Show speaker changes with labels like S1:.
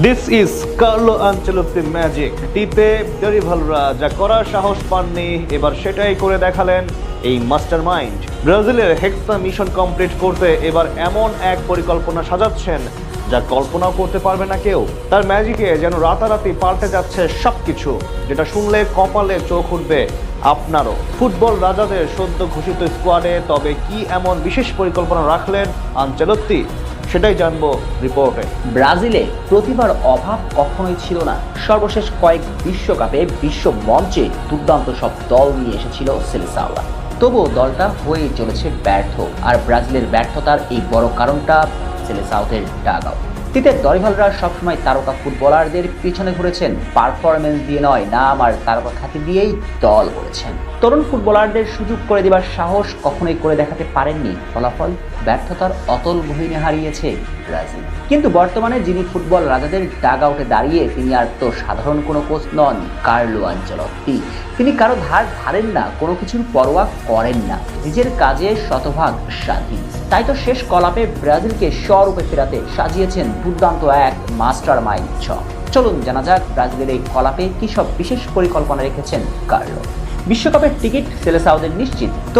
S1: This is Carlo Ancelotti magic. টিতে ডরিভালরা যা করার সাহস পাননি, এবার সেটাই করে দেখালেন এই মাস্টার মাইন্ড। ব্রাজিলের হেক্সা মিশন কমপ্লিট করতে এবার এমন এক পরিকল্পনা সাজাচ্ছেন যা কল্পনাও করতে পারবে না কেউ। তার ম্যাজিকে যেন রাতারাতি পাল্টে যাচ্ছে সবকিছু, যেটা শুনলে কপালে চোখ উঠবে আপনারও। ফুটবল রাজাদের সদ্য ঘোষিত স্কোয়াডে তবে কি এমন বিশেষ পরিকল্পনা রাখলেন আনচেলত্তি, সেটাই জানবো রিপোর্টে।
S2: ব্রাজিলে প্রতিভার অভাব কখনোই ছিল না। সর্বশেষ কয়েক বিশ্বকাপে বিশ্ব মঞ্চে দুর্দান্ত সব দল নিয়ে এসেছিল সেলেসাওরা, তবুও দলটা হয়ে চলেছে ব্যর্থ। আর ব্রাজিলের ব্যর্থতার এই বড় কারণটা সেলেসাওদের ডাগআউট। তিতের দরিভালরা সবসময় তারকা ফুটবলারদের পিছনে ঘুরেছেন, পারফরমেন্স দিয়ে নয়, নাম আর তারকা খ্যাতি দিয়েই দল গড়েছেন। তরুণ ফুটবলারদের সুযোগ করে দেবার সাহস কখনোই করে দেখাতে পারেননি। ফলাফল ব্যর্থতার অতল গহীনে হারিয়েছে ব্রাজিল। কিন্তু বর্তমানে যিনি ফুটবল রাজাদের ডাগআউটে দাঁড়িয়ে, তিনি আর তো সাধারণ কোনো কোচ নন, কার্লো আনচেলত্তি। তিনি কারো ধার ধারেন না, কোনো কিছুর পরোয়া করেন না, নিজের কাজে শতভাগ স্বাধীন। তাই তো শেষ কলাপে ব্রাজিলকে স্বরূপে ফেরাতে সাজিয়েছেন দুর্দান্ত এক মাস্টার মাইন্ড ছক। চলুন জানা যাক ব্রাজিলের এই কলাপে কি সব বিশেষ পরিকল্পনা রেখেছেন কার্লো। বিশ্বকাপের টিকিট সেলেসাওদের নিশ্চিত।